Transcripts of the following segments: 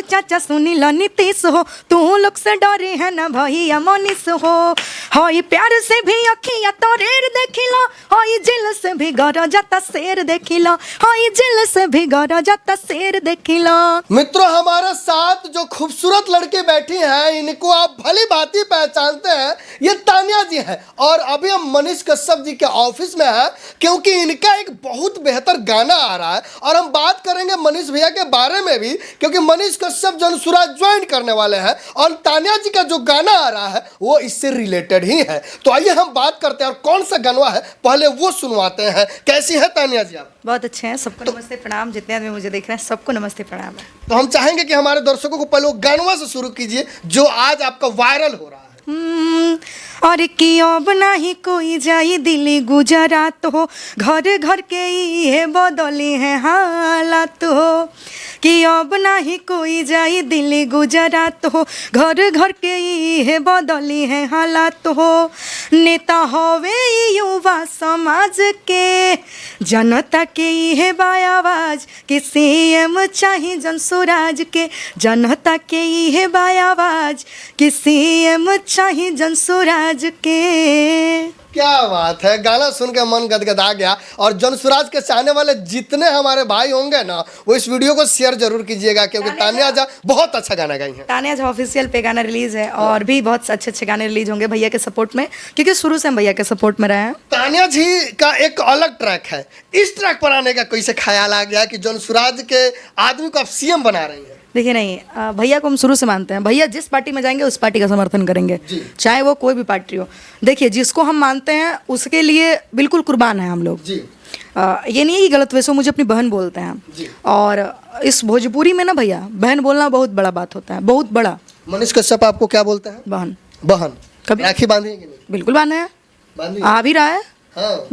चाचा सुनी लो नीतीश हो, तू लोग से डरे है ना भैया मनीष हो। हई प्यार से भी अखिया तोरेर देखिलो, हई जेल से भी गरा जाता शेर देखिलो, हई जेल से भी गरा जाता शेर देखिलो। मित्रों, हमारे साथ जो खूबसूरत लड़के बैठी हैं इनको आप भली भांति पहचानते हैं, ये तानिया जी हैं। और अभी हम मनीष कश्यप जी के ऑफिस में हैं क्योंकि इनका एक बहुत बेहतर गाना आ रहा है और हम बात करेंगे मनीष भैया के बारे में भी, क्योंकि मनीष कश्यप जनसुराज ज्वाइन करने वाले हैं और तानिया जी का जो गाना आ रहा है वो इससे रिलेटेड ही है। तो आइए हम बात करते हैं और कौन सा गाना है पहले वो सुनवाते हैं। कैसी है तानिया जी आप? बहुत अच्छे हैं, सबको नमस्ते प्रणाम। जितने आदमी मुझे देख रहे हैं सबको नमस्ते प्रणाम है। तो हम चाहेंगे कि हमारे दर्शकों को पहले वो गानवा से शुरू कीजिए जो आज आपका वायरल हो रहा है। और कि अब नहीं कोई जाई दिल्ली गुजरात हो, घर घर के ये बदली है हालात हो। कि अब नहीं कोई जाई दिल्ली गुजरात हो, घर घर के ये बदली है हालात हो। नेता होवे युवा समाज के, जनता के ये बायावाज कि सीएम चाहिए जनसुराज के, जनता के ये बायावाज कि सीएम चाहिए जनसुराज के। क्या बात है, गाना सुन के मन गदगदा गया। और जनसुराज के चाहने वाले जितने हमारे भाई होंगे ना वो इस वीडियो को शेयर जरूर कीजिएगा क्योंकि तानिया जी बहुत अच्छा गाना गाई है। तानिया जी ऑफिशियल पे गाना रिलीज है और भी बहुत अच्छे अच्छे गाने रिलीज होंगे भैया के सपोर्ट में, क्योंकि शुरू से हम भैया के सपोर्ट में रहे हैं। तानिया जी का एक अलग ट्रैक है, इस ट्रैक पर आने का कैसे ख्याल आ गया कि जनसुराज के आदमी को आप सीएम बना रही है? देखिए नहीं, भैया को हम शुरू से मानते हैं। भैया जिस पार्टी में जाएंगे उस पार्टी का समर्थन करेंगे, चाहे वो कोई भी पार्टी हो। देखिए जिसको हम मानते हैं उसके लिए बिल्कुल कुर्बान है हम लोग। ये नहीं है कि गलत वैसे मुझे अपनी बहन बोलते हैं। और इस भोजपुरी में ना भैया बहन बोलना बहुत बड़ा बात होता है, बहुत बड़ा। मनीष कश्यप आपको क्या बोलता है? बहन। बहन कभी राखी बांधी है कि नहीं? बिल्कुल बांधे हैं, आ भी रहा है।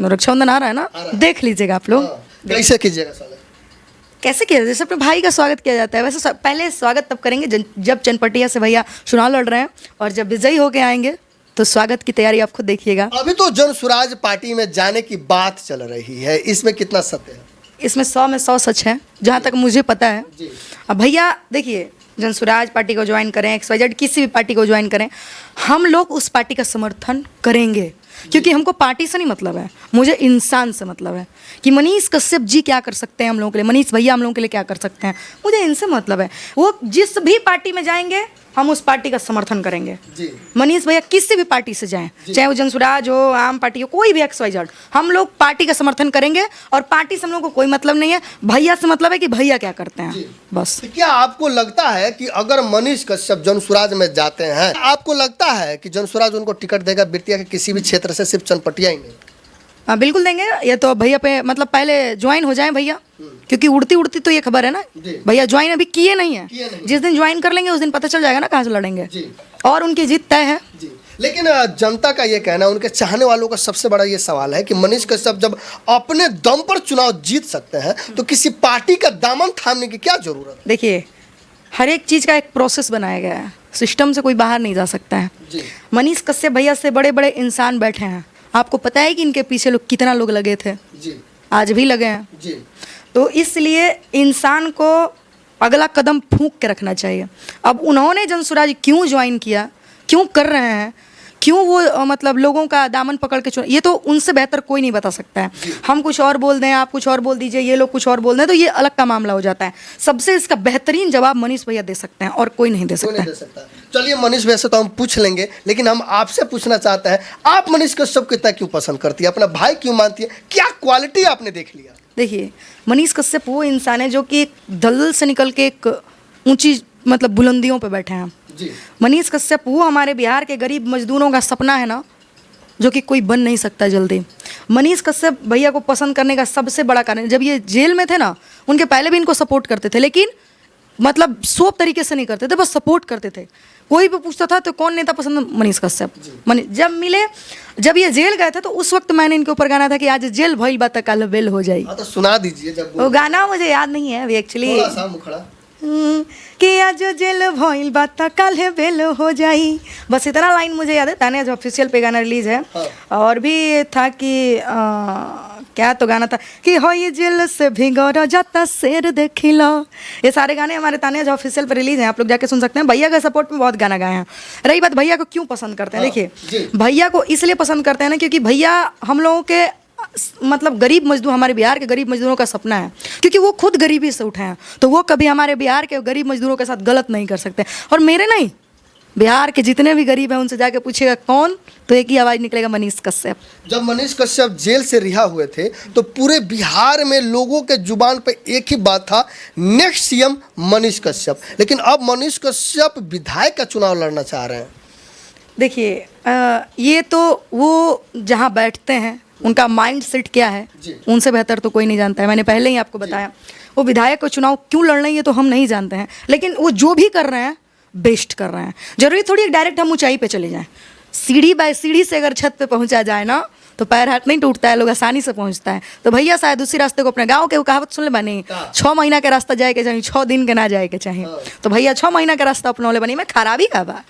रक्षाबंधन आ रहा है ना, देख लीजिएगा आप लोग। कैसे कीजिएगा स्वागत? कैसे किया, जैसे अपने भाई का स्वागत किया जाता है वैसे पहले स्वागत तब करेंगे जब चनपटिया से भैया चुनाव लड़ रहे हैं, और जब विजयी होके आएंगे तो स्वागत की तैयारी आप खुद देखिएगा। अभी तो जनसुराज पार्टी में जाने की बात चल रही है, इसमें कितना सत्य है? इसमें 100 में 100 सच है जहाँ तक मुझे पता है। अब भैया देखिए, जनसुराज पार्टी को ज्वाइन करें, XYZ किसी भी पार्टी को ज्वाइन करें, हम लोग उस पार्टी का समर्थन करेंगे क्योंकि हमको पार्टी से नहीं मतलब है, मुझे इंसान से मतलब है कि मनीष कश्यप जी क्या कर सकते हैं हम लोगों के लिए, मनीष भैया हम लोगों के लिए क्या कर सकते हैं, मुझे इनसे मतलब है। वो जिस भी पार्टी में जाएंगे हम उस पार्टी का समर्थन करेंगे। मनीष भैया किसी भी पार्टी से जाएं, चाहे वो जनसुराज हो, आम पार्टी हो, कोई भी XYZ, हम लोग पार्टी का समर्थन करेंगे और पार्टी से हम लोग को कोई मतलब नहीं है। भैया से मतलब है कि भैया क्या करते हैं बस। क्या आपको लगता है कि अगर मनीष कश्यप जनसुराज में जाते हैं, आपको लगता है कि जनसुराज उनको टिकट देगा बेतिया के किसी भी क्षेत्र से, सिर्फ चनपटिया ही नहीं? हाँ बिल्कुल देंगे। ये तो भैया पे मतलब पहले ज्वाइन हो जाए भैया, क्योंकि उड़ती उड़ती तो ये खबर है ना, भैया ज्वाइन अभी किए नहीं है। जिस दिन ज्वाइन कर लेंगे उस दिन पता चल जाएगा ना कहाँ से लड़ेंगे, और उनकी जीत तय है। लेकिन जनता का ये कहना है, उनके चाहने वालों का सबसे बड़ा ये सवाल है कि मनीष कश्यप जब अपने दम पर चुनाव जीत सकते हैं तो किसी पार्टी का दामन थामने की क्या जरूरत है? देखिए हर एक चीज़ का एक प्रोसेस बनाया गया है, सिस्टम से कोई बाहर नहीं जा सकता है। मनीष कश्यप भैया से बड़े बड़े इंसान बैठे हैं, आपको पता है कि इनके पीछे लोग कितना लोग लगे थे, आज भी लगे हैं। तो इसलिए इंसान को अगला कदम फूंक के रखना चाहिए। अब उन्होंने जनसुराज क्यों ज्वाइन किया, क्यों कर रहे हैं, क्यों वो मतलब लोगों का दामन पकड़ के ये तो उनसे बेहतर कोई नहीं बता सकता है। हम कुछ और बोल दें, आप कुछ और बोल दीजिए, ये लोग कुछ और बोल दें तो ये अलग का मामला हो जाता है। सबसे इसका बेहतरीन जवाब मनीष भैया दे सकते हैं और कोई नहीं दे सकता। चलिए मनीष भैया से तो हम पूछ लेंगे, लेकिन हम आपसे पूछना चाहते हैं, आप मनीष कश्यप को इतना क्यों पसंद करती है, अपना भाई क्यों मानती है, क्या क्वालिटी आपने देख लिया? देखिए मनीष कश्यप वो इंसान है जो कि दलदल से निकल के एक ऊंची मतलब बुलंदियों पे बैठे हैं। मनीष कश्यप वो हमारे बिहार के गरीब मजदूरों का सपना है ना, जो कि कोई बन नहीं सकता जल्दी। मनीष कश्यप भैया को पसंद करने का सबसे बड़ा कारण, जब ये जेल में थे ना, उनके पहले भी इनको सपोर्ट करते थे, लेकिन मतलब सोप तरीके से नहीं करते थे, बस सपोर्ट करते थे। कोई भी पूछता था तो कौन नेता पसंद, मनीष कश्यप। जब मिले, जब ये जेल गए थे तो उस वक्त मैंने इनके ऊपर गाना था कि आज जेल भइल बा त काल बेल हो जाई। तो सुना दीजिए। जब वो गाना मुझे याद नहीं है अभी एक्चुअली। कि आज जेल भइल बा त काल्हे बेल हो जाई। बस इतना लाइन मुझे याद है। तानिया जो ऑफिशियल पे गाना रिलीज है। और भी था कि क्या तो गाना था कि हो ये जेल से भिगोरा जाता शेर देखी लो। ये सारे गाने हमारे तानिया जो ऑफिशियल पे रिलीज हैं, आप लोग जाके सुन सकते हैं। भैया के सपोर्ट में बहुत गाना गाए हैं। रही बात भैया को क्यों पसंद करते हैं, देखिए भैया को इसलिए पसंद करते हैं ना क्योंकि भैया हम लोगों के मतलब गरीब मजदूर, हमारे बिहार के गरीब मजदूरों का सपना है, क्योंकि वो खुद गरीबी से उठे हैं, तो वो कभी हमारे बिहार के गरीब मजदूरों के साथ गलत नहीं कर सकते। और मेरे नहीं, बिहार के जितने भी गरीब हैं उनसे जाके पूछिएगा कौन, तो एक ही आवाज़ निकलेगा, मनीष कश्यप। जब मनीष कश्यप जेल से रिहा हुए थे तो पूरे बिहार में लोगों के जुबान पे एक ही बात था, नेक्स्ट सीएम मनीष कश्यप। लेकिन अब मनीष कश्यप विधायक का चुनाव लड़ना चाह रहे हैं। देखिए ये तो वो जहाँ बैठते हैं उनका माइंड सेट क्या है, उनसे बेहतर तो कोई नहीं जानता है। मैंने पहले ही आपको बताया, वो विधायक का चुनाव क्यों लड़ रहे हैं ये तो हम नहीं जानते हैं, लेकिन वो जो भी कर रहे हैं बेस्ट कर रहे हैं। जरूरी थोड़ी डायरेक्ट हम ऊंचाई पे चले जाएं। सीढ़ी बाय सीढ़ी से अगर छत पे पहुंचा जाए ना तो पैर हाथ नहीं टूटता है, लोग आसानी से पहुंचता है। तो भैया शायद उसी रास्ते को अपने गांव के वो कहावत सुन ले बनी, 6 महीना का रास्ता जाए के चाहिए, 6 दिन के ना जाए के चाहिए। तो भैया 6 महीना का रास्ता अपनौले बनी में खराबी का बा,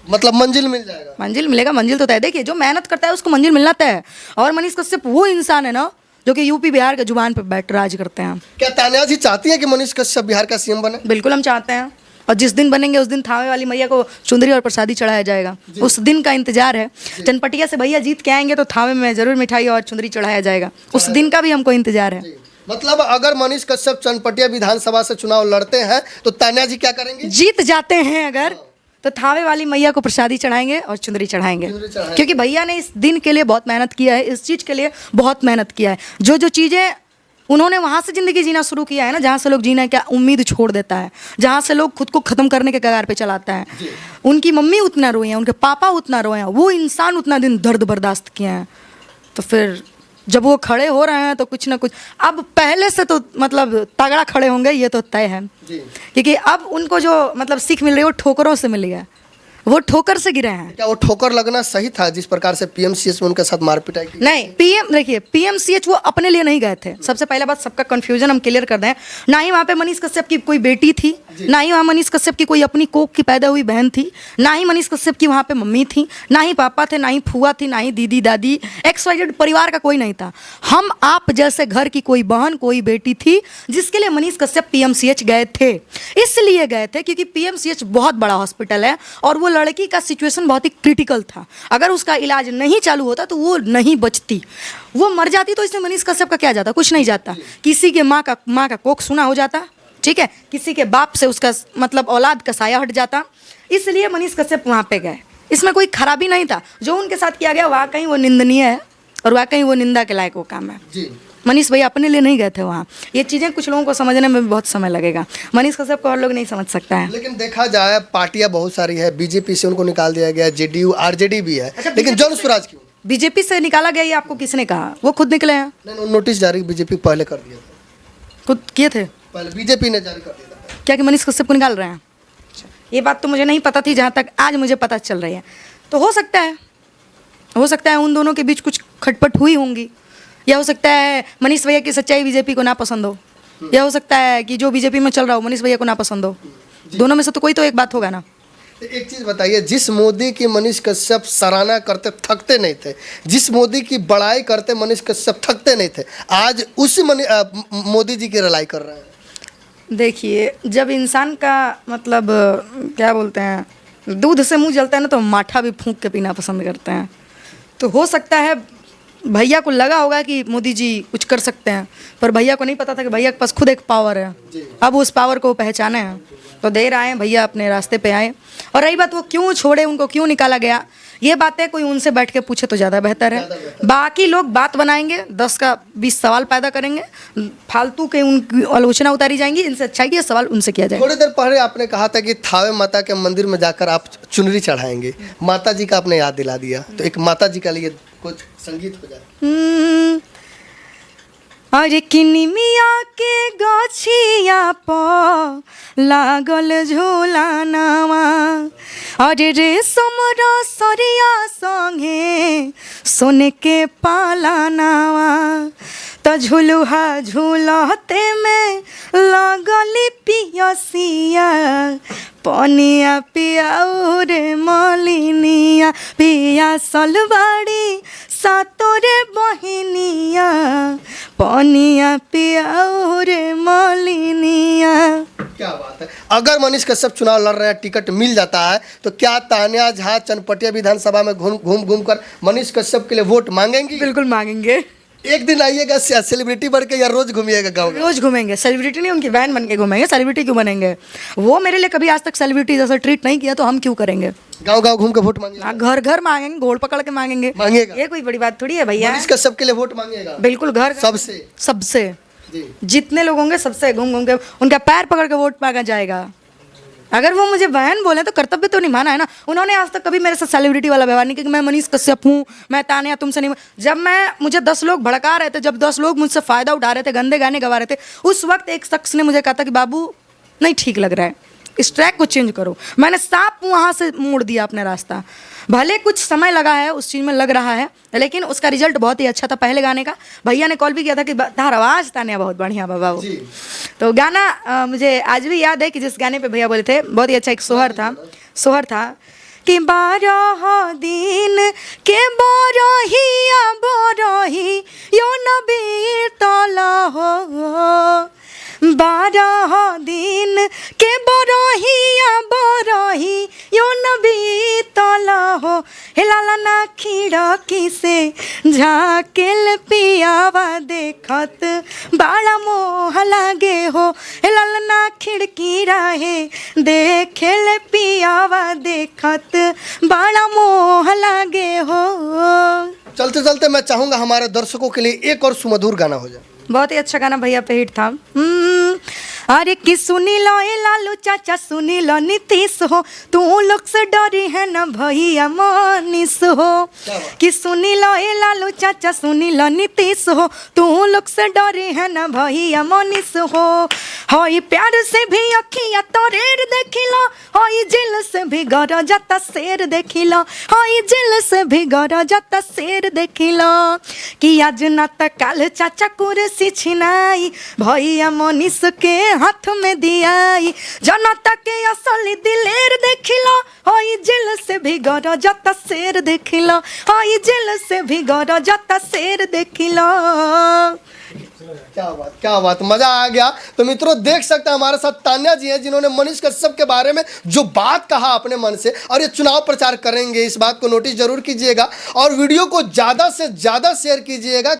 मतलब मंजिल मिल जाएगा, मंजिल मिलेगा, मंजिल तो तय। देखिए जो मेहनत करता है उसको मंजिल मिलना तय है। और मनीष कश्यप वो इंसान है ना जो कि यूपी बिहार के जुबान पे बैठ राज करते हैं। क्या तानिया जी चाहती हैं कि मनीष कश्यप बिहार का सीएम बने? बिल्कुल हम चाहते हैं, और जिस दिन बनेंगे उस दिन थावे वाली मैया को चुंदरी और प्रसादी चढ़ाया जाएगा, उस दिन का इंतजार है। चनपटिया से भैया जीत के आएंगे तो थावे में जरूर मिठाई और चुंदरी चढ़ाया जाएगा, उस दिन का भी हमको इंतजार है। मतलब अगर मनीष कश्यप चनपटिया विधानसभा से चुनाव लड़ते हैं तो तानिया जी क्या करेंगे? जीत जाते हैं अगर तो थावे वाली मैया को प्रसादी चढ़ाएंगे और चुंदरी चढ़ाएंगे, क्योंकि भैया ने इस दिन के लिए बहुत मेहनत किया है, इस चीज़ के लिए बहुत मेहनत किया है। जो जो चीज़ें उन्होंने वहाँ से ज़िंदगी जीना शुरू किया है ना, जहाँ से लोग जीना क्या उम्मीद छोड़ देता है, जहाँ से लोग खुद को ख़त्म करने के कगार पे चलाता है। उनकी मम्मी उतना रोई हैं, उनके पापा उतना रोए हैं, वो इंसान उतना दिन दर्द बर्दाश्त किए हैं। तो फिर जब वो खड़े हो रहे हैं तो कुछ ना कुछ अब पहले से तो मतलब तगड़ा खड़े होंगे, ये तो तय है। क्योंकि अब उनको जो मतलब सीख मिल रही है वो ठोकरों से मिली है, वो ठोकर से गिरे हैं। क्या वो ठोकर लगना सही था जिस प्रकार से पीएमसीएच में उनके साथ मारपीट की? नहीं, देखिए पीएमसीएच वो अपने लिए नहीं गए थे। सबसे पहला बात, सबका कंफ्यूजन हम क्लियर कर दें। ना ही वहाँ पे मनीष कश्यप की कोई बेटी थी, ना ही वहाँ मनीष कश्यप की कोई अपनी कोख की पैदा हुई बहन थी, ना ही मनीष कश्यप की वहाँ पे मम्मी थी, ना ही पापा थे, ना ही फुआ थी, ना ही दीदी दादी, XYZ परिवार का कोई नहीं था। हम आप जैसे घर की कोई बहन कोई बेटी थी जिसके लिए मनीष कश्यप पीएमसीएच गए थे। इसलिए गए थे क्योंकि पीएमसीएच बहुत बड़ा हॉस्पिटल है और वो लड़की का सिचुएशन बहुत ही क्रिटिकल था। अगर उसका इलाज नहीं चालू होता तो वो नहीं बचती, वो मर जाती। तो इसमें मनीष कश्यप का क्या जाता? कुछ नहीं जाता। किसी के माँ का कोख सुना हो जाता, ठीक है, किसी के बाप से उसका मतलब औलाद का साया हट जाता। इसलिए मनीष कश्यप वहाँ पे गए, इसमें कोई खराबी नहीं था। जो उनके साथ किया गया वाकई वो निंदनीय है और वाकई वो निंदा के लायक वो काम है। मनीष भैया अपने लिए नहीं गए थे वहाँ। ये चीज़ें कुछ लोगों को समझने में बहुत समय लगेगा, मनीष कश्यप को और लोग नहीं समझ सकता है। लेकिन देखा जाए पार्टियां बहुत सारी है, बीजेपी से उनको निकाल दिया गया, जेडीयू आरजेडी भी है। अच्छा, लेकिन जन स्वराज क्यों? बीजेपी से निकाला गया ये आपको किसने कहा? वो खुद निकले हैं। नहीं, नोटिस जारी बीजेपी पहले कर दिया था, खुद किए थे, पहले बीजेपी ने जारी कर दिया था। क्या कि मनीष कश्यप को निकाल रहे हैं? ये बात तो मुझे नहीं पता थी, जहाँ तक आज मुझे पता चल रही है। तो हो सकता है उन दोनों के बीच कुछ खटपट हुई होंगी, या हो सकता है मनीष भैया की सच्चाई बीजेपी को ना पसंद हो, या हो सकता है कि जो बीजेपी में चल रहा हो मनीष भैया को ना पसंद हो। दोनों में से तो कोई तो एक बात होगा ना। एक चीज़ बताइए, जिस मोदी की मनीष कश्यप सराहना करते थकते नहीं थे, जिस मोदी की बड़ाई करते मनीष कश्यप थकते नहीं थे, आज उसी मोदी जी की रलाई कर रहे हैं। देखिए जब इंसान का मतलब क्या बोलते हैं, दूध से मुंह जलता है ना, तो माठा भी फूंक के पीना पसंद करते हैं। तो हो सकता है भैया को लगा होगा कि मोदी जी कुछ कर सकते हैं, पर भैया को नहीं पता था कि भैया के पास खुद एक पावर है। अब उस पावर को पहचाने हैं तो देर आए, भैया अपने रास्ते पे आए। और रही बात वो क्यों छोड़े, उनको क्यों निकाला गया, ये बातें कोई उनसे बैठ के पूछे तो ज़्यादा बेहतर है। बाकी लोग बात बनाएंगे, 10 का 20 सवाल पैदा करेंगे, फालतू के उनकी आलोचना उतारी जाएंगी। इनसे अच्छा ये सवाल उनसे किया जाए। थोड़ी देर पहले आपने कहा था कि थावे माता के मंदिर में जाकर आप चुनरी चढ़ाएंगे, माता जी का आपने याद दिला दिया, तो एक माता जी का लिए कुछ संगीत हो जाए। अरे किनिमिया के गछिया प लागल झूलानावा, अरे रेशम रसरिया संगे सोने के पालानावा, तो झुलुहा झूलते में लगली पियसिया पनिया पियाऊ रे मलिनिया पिया सलवाड़ी सातोरे बहिनिया पनिया पियाऊ रे मलिनिया। क्या बात है। अगर मनीष कश्यप चुनाव लड़ रहे हैं, टिकट मिल जाता है, तो क्या तान्या झा चनपटिया विधानसभा में घूम कर मनीष कश्यप के लिए वोट मांगेंगी? बिल्कुल मांगेंगे। एक दिन आइएगा सेलिब्रिटी बन के, या रोज घूमिएगा गाँव में? रोज घूमेंगे। सेलिब्रिटी नहीं, उनकी बहन बन के घूमेंगे। सेलिब्रिटी क्यों बनेंगे? वो मेरे लिए कभी आज तक सेलिब्रिटी जैसा ट्रीट नहीं किया, तो हम क्यों करेंगे? गाँव गाँव घूम के वोट मांगेगा? हाँ, घर घर मांगेंगे, घोड़ पकड़ के मांगेंगे। मांगेगा। ये कोई बड़ी बात थोड़ी है भैया। मनीष कश्यप के लिए वोट मांगेगा? बिल्कुल, घर सबसे सबसे जी। जितने लोग होंगे सबसे घूम घूम के उनका पैर पकड़ के वोट मांगा जाएगा। अगर वो मुझे बहन बोले तो कर्तव्य तो निभाना है ना। उन्होंने आज तक कभी मेरे साथ सेलिब्रिटी वाला व्यवहार नहीं किया कि मैं मनीष कश्यप हूँ, मैं तान्या तुमसे नहीं। जब मुझे 10 लोग भड़का रहे थे, जब 10 लोग मुझसे फ़ायदा उठा रहे थे, गंदे गाने गवा रहे थे, उस वक्त एक शख्स ने मुझे कहा था कि बाबू नहीं ठीक लग रहा है, इस ट्रैक को चेंज करो। मैंने साफ वहाँ से मोड़ दिया अपना रास्ता। भले कुछ समय लगा है, उस चीज़ में लग रहा है, लेकिन उसका रिजल्ट बहुत ही अच्छा था। पहले गाने का भैया ने कॉल भी किया था कि तार आवाज़ तान्या बहुत बढ़िया बाबा वो। तो गाना मुझे आज भी याद है कि जिस गाने पे भैया बोले थे, बहुत ही अच्छा एक सोहर था कि 12 दिन के बरहिया बरही यो नबी तला हो 12 दिन के बरहिया बरही यो नबी तला हो हे लाला ना खिड़की से झाकेल पियावा देखत बाड़ा मोह लागे हो हे लाला ना खिड़की राहे देखेल पियावा देखत बाड़ा मोह लागे हो। चलते चलते मैं चाहूंगा हमारे दर्शकों के लिए एक और सुमधुर गाना हो जाए। बहुत ही अच्छा गाना भैया पे हिट था। अरे कि सुनी लो ए लालू चाचा, सुनी लो नीतीश हो, तू लोग से डरी है ना भैया मनीष हो। कि सुनी लो ए लालू चाचा, सुनी लो नीतीश हो, तू लोग से डरी है ना भैया मनीष हो। हई प्यार से भी अखिया तोरेर देखिलो, हई जेल से भी गरा जाता शेर देखिलो, हई जेल से भी गरा जाता शेर देखिलो। कि आज ना त काल चाचा कुर्सी छिनाई भैया मनीष के हाथ में दियाई, जनता के असली दिलेर देखिलो, हई जेल से भी गरा जाता शेर देखिलो, हई जेल से भी गरा जाता शेर देखिलो। क्या बात, मजा आ गया। तो मित्रों देख सकते हैं हमारे साथ तान्या जी हैं, जिन्होंने मनीष कश्यप के बारे में जो बात कहा अपने मन से, और ये चुनाव प्रचार करेंगे, इस बात को नोटिस जरूर कीजिएगा और वीडियो को ज़्यादा से ज़्यादा शेयर कीजिएगा।